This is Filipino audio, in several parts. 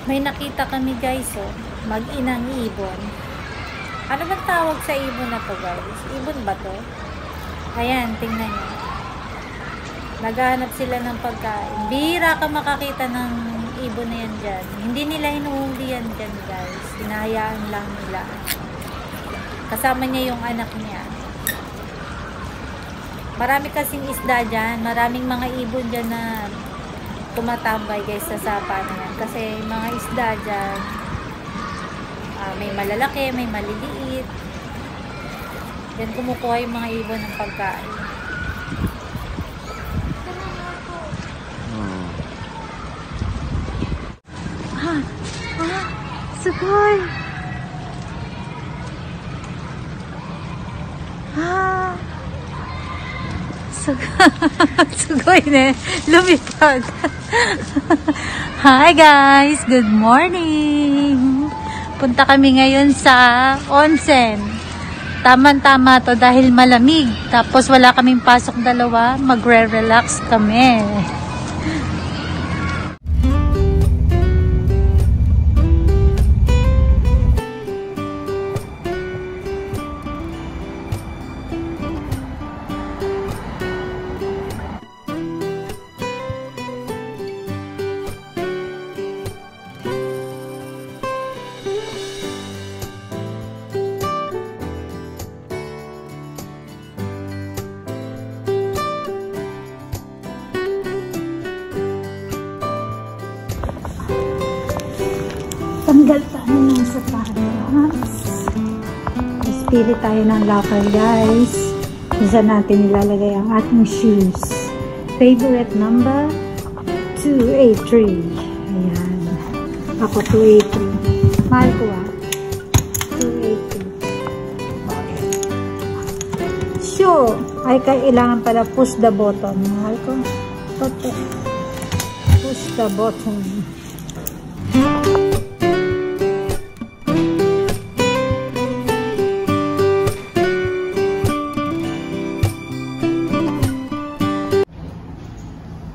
May nakita kami guys, oh, mag-inang ibon. Ano ba tawag sa ibon na to guys? Ibon ba to? Ayan, tingnan nyo. Naghahanap sila ng pagkain. Bihira ka makakita ng ibon na yan dyan. Hindi nila hinuhuli yan dyan guys. Hinahayaan lang nila. Kasama niya yung anak niya. Marami kasing isda dyan. Maraming mga ibon dyan na tumatambay guys sa sapa na yan. Kasi mga isda dyan, may malalaki, may maliliit. Yan kumukuha yung mga ibon ng pagkain. Sugoi! Sugoi ne, lumipad. Hi guys, good morning. Punta kami ngayon sa onsen. Tama-tama to dahil malamig. Tapos wala kaming pasok dalawa, magre-relax kami. Tanggal tayo ng sapatos. Pili tayo ng locker guys. Diyan natin nilalagay ang ating shoes. Favorite number 283. Ayan. Ako 283. Mahal ko 283. Sure. Ay kailangan pala push the button. Mahal ko. Push the button.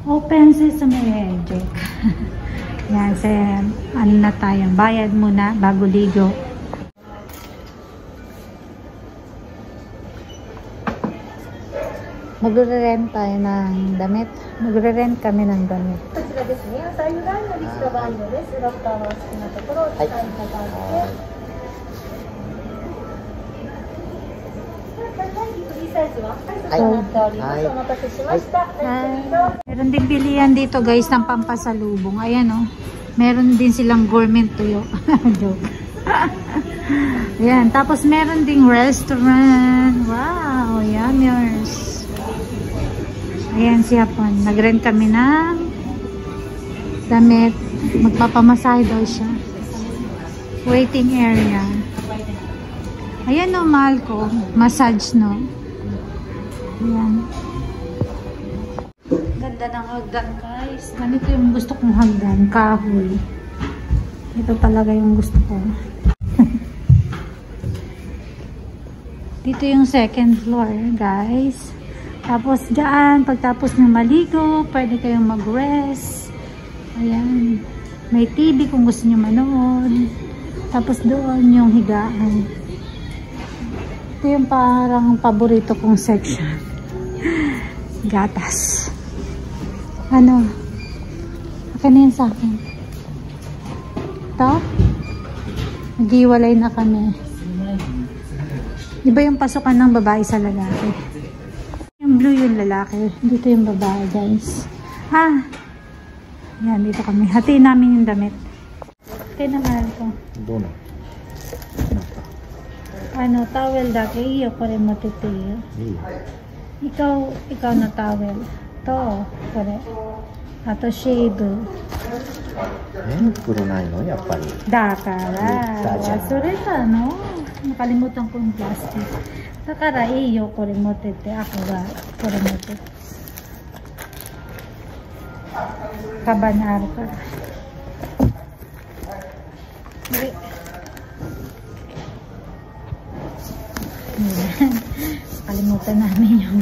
Open sesame magic. Yan, ano na tayo, bayad muna bago ligo. Magre-rent tayo ng damit. Magre-rent kami ng damit. Meron din bilihan dito guys ng pampasalubong. Ayan oh. Meron din silang gourmet tuyo. Joke. Ayan. Tapos meron ding restaurant. Wow. Yummers. Ayan si Hapon. Nag-rent kami ng damit. Magpapamasahe daw siya. Waiting area. Ayan o, mahal ko. Massage, no? Ayan. Ganda ng hagdan, guys. Ganito yung gusto kong hagdan. Kahoy. Ito talaga yung gusto ko. Dito yung second floor, guys. Tapos dyan, pagtapos nyo maligo, pwede kayong mag-rest. Ayan. May TV kung gusto nyo manood. Tapos doon yung higaan. Ito yung parang paborito kong section. Gatas. Ano? Akin na yun sa akin. Ito? Nag-iwalay na kami. Iba yung pasukan ng babae sa lalaki. Yung blue yung lalaki. Dito yung babae, guys. Yan, dito kami. Hatiin namin yung damit. Hatiin na mahal ko. Doon. Ano, towel dati. Iyo, kore mo titiyo. Ikaw na towel. To, kore. Ato, shade. Kuronay no, yappari. Dakara. Wasureta, no? Nakalimutan ko yung plastic. Dakara, iyo, kore mo titi. Ako ga, kore mo titi. Kabanar ka. Kalimutan namin yung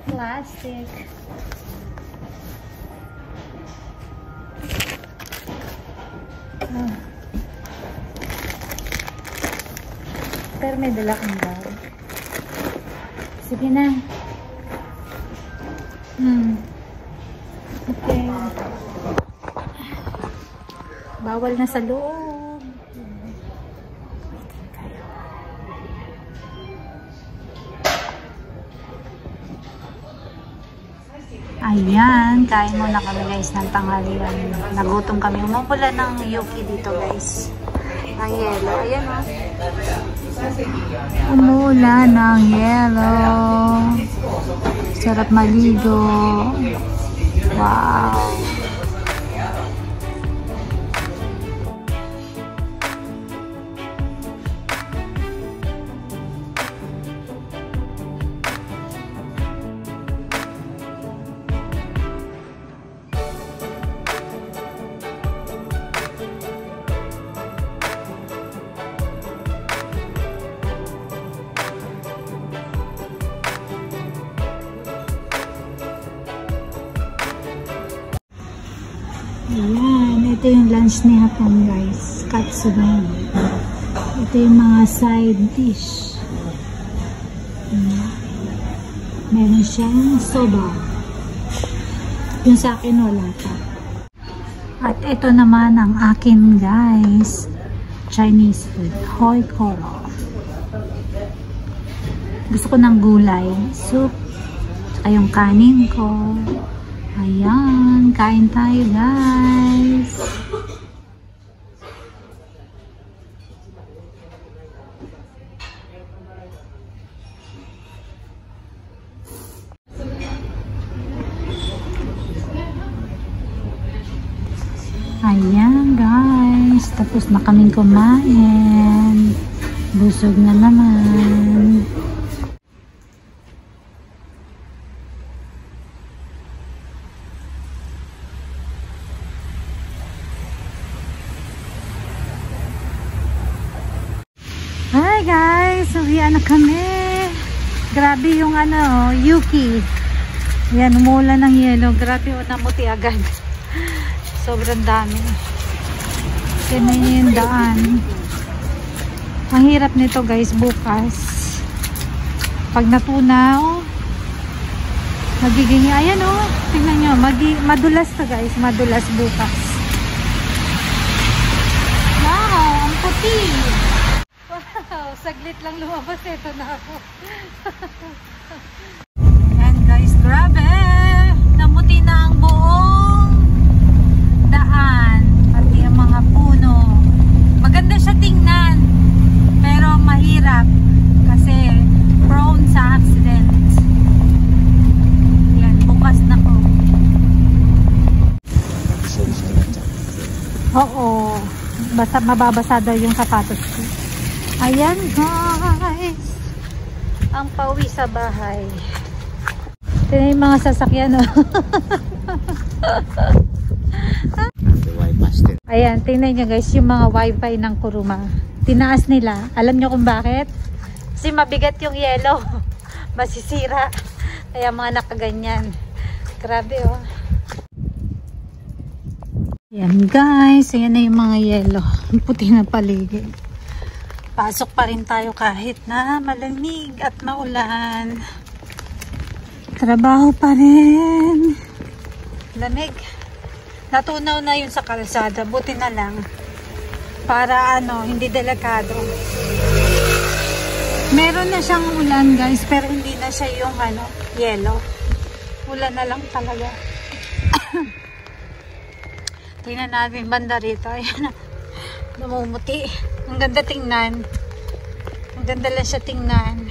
plastic. Oh. Pero may dala kang bag. Sige na. Okay. Bawal na sa loob. Ayan, kain muna kami guys ng tanghalian. Nagutom kami. Umumula ng yuki dito guys. Ang yelo. Ayan o. Umula ng yelo. Sarap maligo. Wow. Ayan, ito yung lunch ni Hapon guys, katsudon. Ito yung mga side dish. Meron siyang soba. Yung sa akin wala pa. At ito naman ang akin guys, Chinese food, hoi koro. Gusto ko ng gulay, soup, saka yung kanin ko. Ayan, kain tayo guys. Ayan guys, tapos na kaming kumain. Busog na naman. Hi guys, uwian na kami. Grabe yung yuki. Yan, umulan ng yelo. Grabe, namuti agad. Sobrang dami. Yan na yung daan. Ang hirap nito guys bukas. Pag natunaw, magiging, ayan tingnan nyo, madulas to guys, madulas bukas. Wow, ang puti. Wow, saglit lang lumabas. Ito na ako. Ayan guys, grabe. Namuti na ang buong daan. Pati ang mga puno. Maganda siya tingnan. Pero mahirap. Kasi prone sa accident. Ayan, bukas na po. Oo. Basta mababasa daw yung sapatos ko. Ayan guys, ang pauwi sa bahay. Ito na yung mga sasakyan Ayan, tingnan nyo guys yung mga wifi ng Kuruma. Tinaas nila. Alam nyo kung bakit? Kasi mabigat yung yelo. Masisira. Kaya mga nakaganyan. Grabe Ayan guys, ayan na yung mga yelo. Puti na paligid. Pasok pa rin tayo kahit na malamig at maulan. Trabaho pa rin. Lamig. Natunaw na yun sa kalsada. Buti na lang. Para hindi delikado. Meron na siyang ulan guys, pero hindi na siya yung yellow. Ulan na lang talaga. Tingnan natin banda rito. Ayan na. Lumumuti. Ang ganda tingnan. Ang ganda lang siya tingnan.